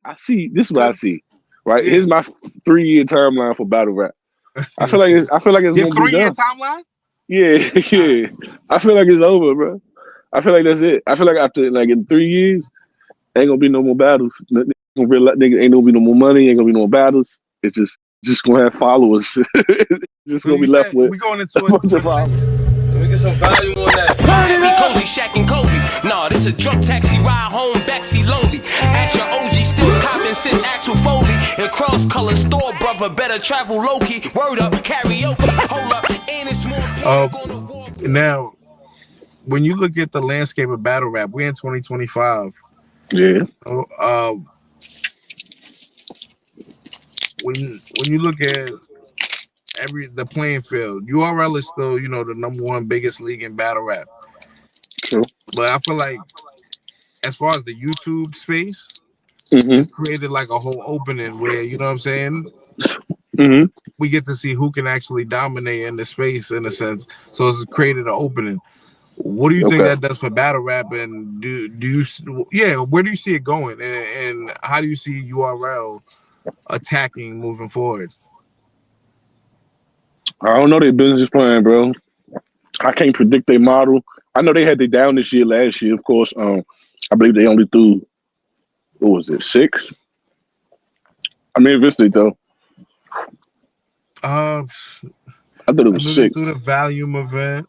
I see. This is what I see. Right. Yeah. Here's my 3-year timeline for battle rap. I feel like it's Your gonna be 3-year done. timeline? Yeah, yeah. I feel like it's over, bro. I feel like that's it. I feel like after like in 3 years, ain't gonna be no more battles. Nigga, ain't gonna be no more money. Ain't gonna be no more battles. It's just gonna have followers. Just So gonna be you left said with we going into a bunch of followers. Let me get some volume on that. Turn it Be up. cozy, Shaq and Kobe. Nah, this a drunk taxi ride home, backseat lonely. At your OG, still copping since Axel Foley. In cross-color store, brother, better travel low-key. Word up, karaoke. Hold up, and it's more panic on the wall. Now, when you look at the landscape of battle rap, we're in 2025. Yeah. When you look at the playing field, URL is still, the number one biggest league in battle rap. True. But I feel like as far as the YouTube space, Mm-hmm. it's created like a whole opening where, you know what I'm saying? Mm-hmm. We get to see who can actually dominate in the space in a sense. So it's created an opening. What do you think that does for battle rap? And do you, where do you see it going? And how do you see URL attacking moving forward? I don't know their business plan, bro. I can't predict their model. I know they had their down this year, last year, of course. I believe they only threw, what was it, 6? I mean, eventually though. I thought it was 6. They threw the Volume event.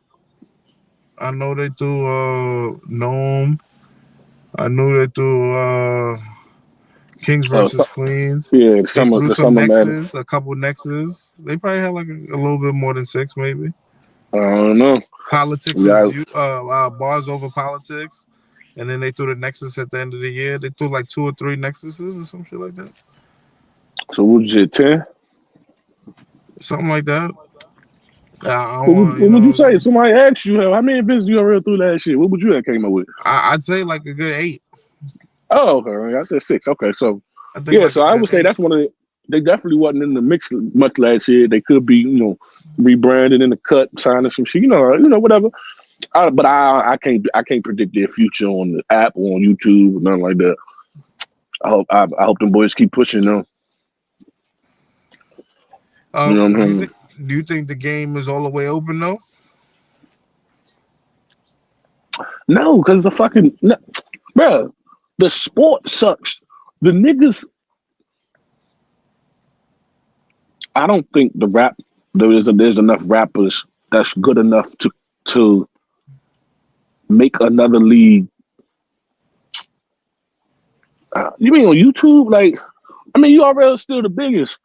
I know they threw Gnome. I knew they threw Kings versus Queens. Yeah, they threw some Nexus, Nexus. a couple Nexus. They probably had like a little bit more than 6, maybe. I don't know. Politics is bars over politics. And then they threw the Nexus at the end of the year. They threw like 2 or 3 Nexuses or some shit like that. So what was it, 10? Something like that. What would you say? If somebody asked you how many events you already threw last year, what would you have came up with? I'd say like a good 8. Oh, okay. I said 6. Okay, so like so I would say that's one of the. They definitely wasn't in the mix much last year. They could be, rebranded in the cut, signing some shit, whatever. But I can't predict their future on the app or on YouTube or nothing like that. I hope them boys keep pushing them. Do you think the game is all the way open though? No, because bro, the sport sucks. The niggas. I don't think the rap there's enough rappers that's good enough to make another league. You mean on YouTube? Like, I mean, URL is still the biggest,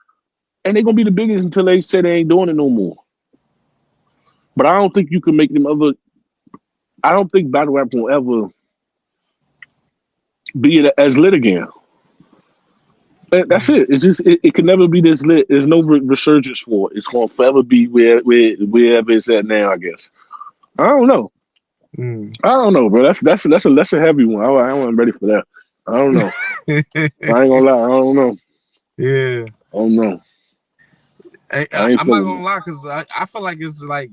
and they're gonna be the biggest until they say they ain't doing it no more. But I don't think you can make them other. I don't think battle rap will ever be as lit again. That's it. It's just it can never be this lit. There's no resurgence for it. It's gonna forever be wherever it's at now. I guess. I don't know. I don't know, bro. That's a heavy one. I wasn't ready for that. I don't know. I ain't gonna lie. I don't know. Yeah. I don't know. I'm not gonna lie, because I feel like it's like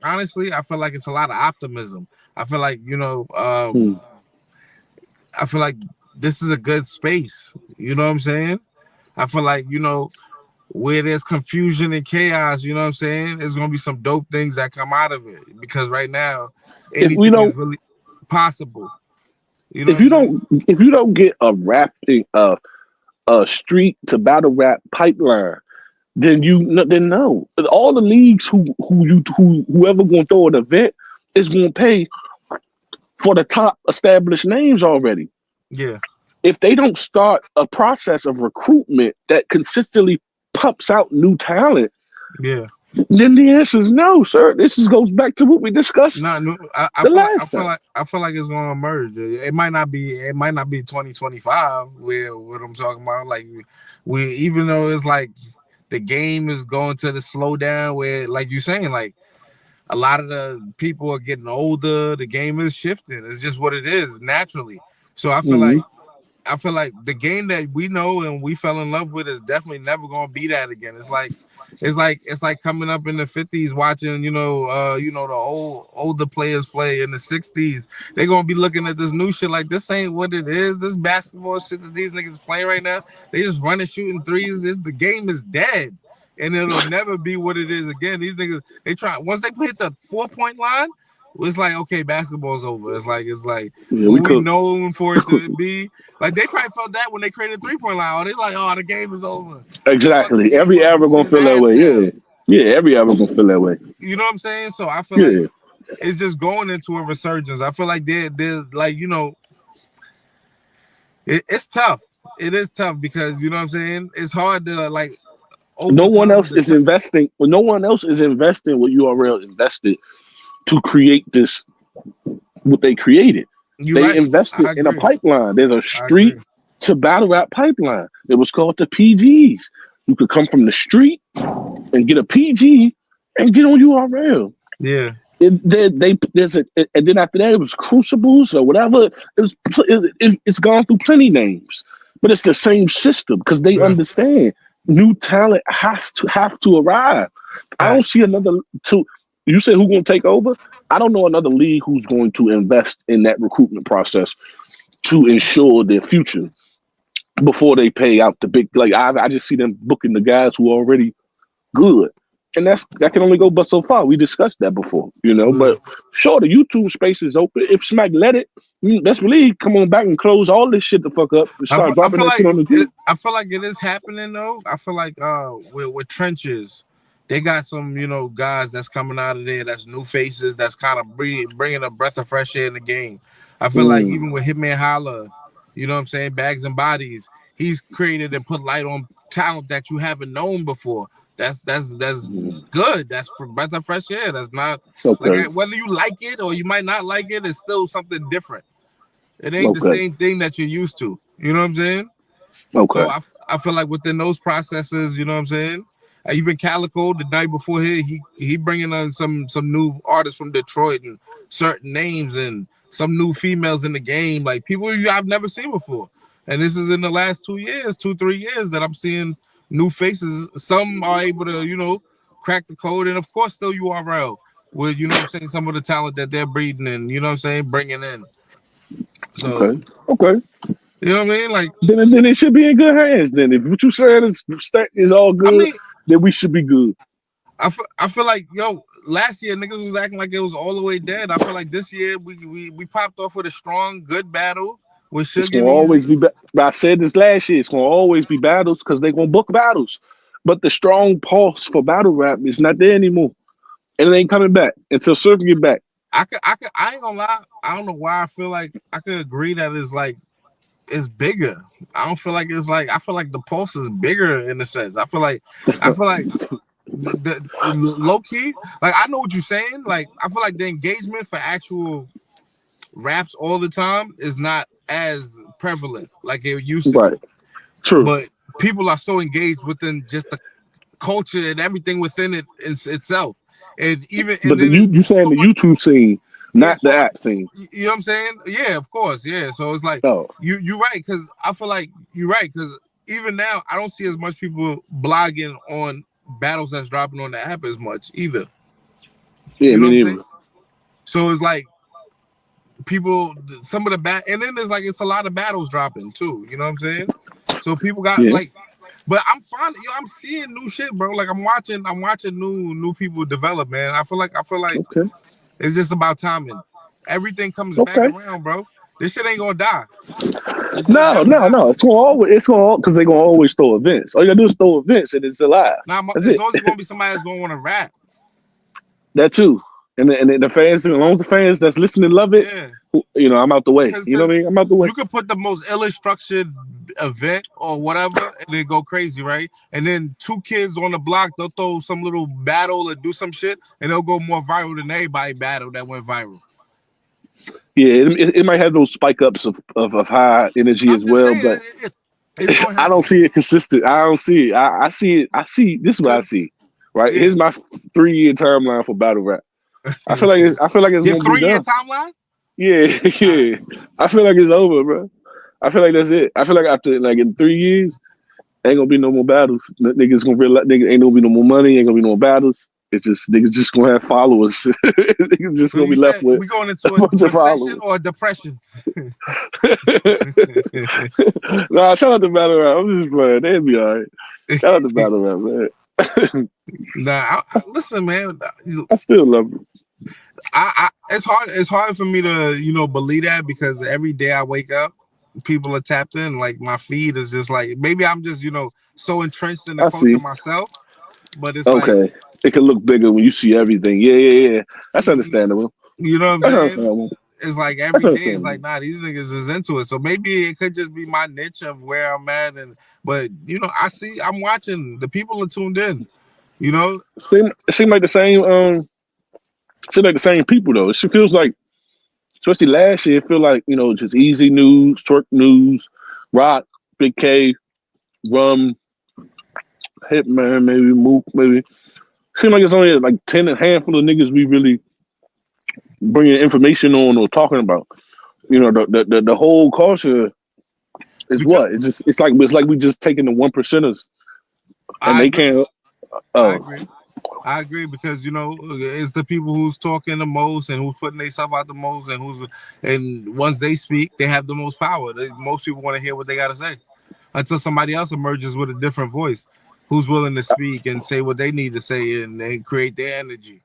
honestly, I feel like it's a lot of optimism. I feel like I feel like this is a good space. You know what I'm saying? I feel like, where there's confusion and chaos, you know what I'm saying? There's gonna be some dope things that come out of it. Because right now, anything is really possible. If you don't get a rapping a street to battle rap pipeline, then no. All the leagues whoever gonna throw an event is gonna pay for the top established names already. Yeah. If they don't start a process of recruitment that consistently pumps out new talent, then the answer is no, sir. This goes back to what we discussed. I feel like it's gonna emerge. It might not be 2025 where what I'm talking about. Like even though it's like the game is going to the slowdown where, like you're saying, like a lot of the people are getting older. The game is shifting. It's just what it is naturally. So I feel like I feel like the game that we know and we fell in love with is definitely never gonna be that again. It's like coming up in the 50s watching, the older players play in the 60s. They're gonna be looking at this new shit like this ain't what it is. This basketball shit that these niggas playing right now, they just running shooting threes. The game is dead. And it'll never be what it is again. These niggas, they try once they hit the 4-point line, it's like, okay, basketball's over. It's like what we known for it to be. Like they probably felt that when they created 3-point line. They're like, oh, the game is over. Exactly. Every era gonna feel that way. Yeah, every era gonna feel that way. You know what I'm saying? So I feel like it's just going into a resurgence. I feel like there's like, it's tough. It is tough because you know what I'm saying? It's hard to like no one else is investing. Well, no one else is investing what URL invested to create this, what they created. They invested in a pipeline. There's a street to battle rap pipeline. It was called the PGs. You could come from the street and get a PG and get on URL. Yeah. And then after that it was Crucibles or whatever. It's gone through plenty names, but it's the same system because they understand new talent have to arrive. I don't see another two. You said who's going to take over? I don't know another league who's going to invest in that recruitment process to ensure their future before they pay out the big. Like I just see them booking the guys who are already good, and that can only go but so far. We discussed that before, But sure, the YouTube space is open. If Smack let it, best believe come on back and close all this shit the fuck up and start dropping that shit on the TV. I feel like it is happening though. I feel like with Trenches. They got some, guys that's coming out of there. That's new faces. That's kind of bringing a breath of fresh air in the game. I feel like even with Hitman Holla, you know what I'm saying, Bags and Bodies, he's created and put light on talent that you haven't known before. That's good. That's for breath of fresh air. That's not like whether you like it or you might not like it. It's still something different. It ain't the same thing that you're used to. You know what I'm saying? Okay. So I feel like within those processes, you know what I'm saying. Even Calico the night before here, he bringing on some new artists from Detroit and certain names and some new females in the game, like people I've never seen before. And this is in the last 3 years that I'm seeing new faces. Some are able to, crack the code, and of course still URL with, you know what I'm saying, some of the talent that they're breeding and, you know what I'm saying, bringing in. So okay. You know what I mean? Like then it should be in good hands. Then if what you saying is all good, then we should be good. I feel like last year niggas was acting like it was all the way dead. I feel like this year we popped off with a strong, good battle. It's gonna always be. I said this last year. It's gonna always be battles because they're gonna book battles. But the strong pulse for battle rap is not there anymore, and it ain't coming back until Surf get back. I ain't gonna lie. I don't know why I feel like I could agree that it's bigger. I don't feel like it's like. I feel like the pulse is bigger in a sense. I feel like the low key. Like I know what you're saying. Like I feel like the engagement for actual raps all the time is not as prevalent like it used to. Right. True. But people are so engaged within just the culture and everything within it itself. And even but you saying the YouTube scene. Not the app thing. You know what I'm saying? Yeah, of course. Yeah. So it's like you're right, because I feel like you're right, because even now I don't see as much people blogging on battles that's dropping on the app as much either. Yeah, you know me neither. So it's like people, some of the and then there's like it's a lot of battles dropping too. You know what I'm saying? So people got like, but I'm fine. I'm seeing new shit, bro. Like I'm watching new people develop, man. I feel like. Okay. It's just about timing. Everything comes back around, bro. This shit ain't gonna die. No. It's gonna because they're gonna always throw events. All you gotta do is throw events and it's alive. There's always gonna be somebody that's gonna want to rap. That too. And the fans, as long as the fans that's listening love it, I'm out the way. You know what I mean? I'm out the way. You could put the most illustructured event or whatever and then go crazy, right? And then two kids on the block, they'll throw some little battle or do some shit and they'll go more viral than everybody battle that went viral. Yeah, it might have those spike ups of high energy as well, but I don't see it consistent. I don't see it. I see this is what I see. Right? Here's my 3-year timeline for battle rap. I feel like it's your gonna be 3-year done. timeline? Yeah. I feel like it's over, bro. I feel like that's it. I feel like after like in 3 years, ain't gonna be no more battles. Niggas gonna realize niggas ain't gonna be no more money. Ain't gonna be no more battles. It's just niggas just gonna have followers. Niggas just So gonna you be left said with we going into a bunch a of recession followers. or a depression? Nah, shout out to Battle Rap. I'm just playing. They'll be all right. Shout out to Battle Rap, man. Nah, listen, man. I still love it. It's hard for me to believe that, because every day I wake up, people are tapped in. Like my feed is just like, maybe I'm just so entrenched in the I culture see. myself, but it's like, Okay. It can look bigger when you see everything. Yeah. That's understandable. you know what I'm That's saying? understandable. It's like That's every day it's like, understandable. nah, these niggas is into it. So maybe it could just be my niche of where I'm at, but I'm watching, the people are tuned in. Seem like the same. Seem like the same people though. It feels like, especially last year, it feel like just Easy News, Twerk News, Rock, Big K, Rum, Hitman, maybe Mook, maybe. Seem like it's only like a handful of niggas we really bringing information on or talking about. The whole culture is Because what? It's like we just taking the 1%ers and I they agree. can't. I Oh, agree. I agree, because it's the people who's talking the most and who's putting themselves out the most, and once they speak, they have the most power. Most people want to hear what they got to say until somebody else emerges with a different voice, who's willing to speak and say what they need to say and create their energy.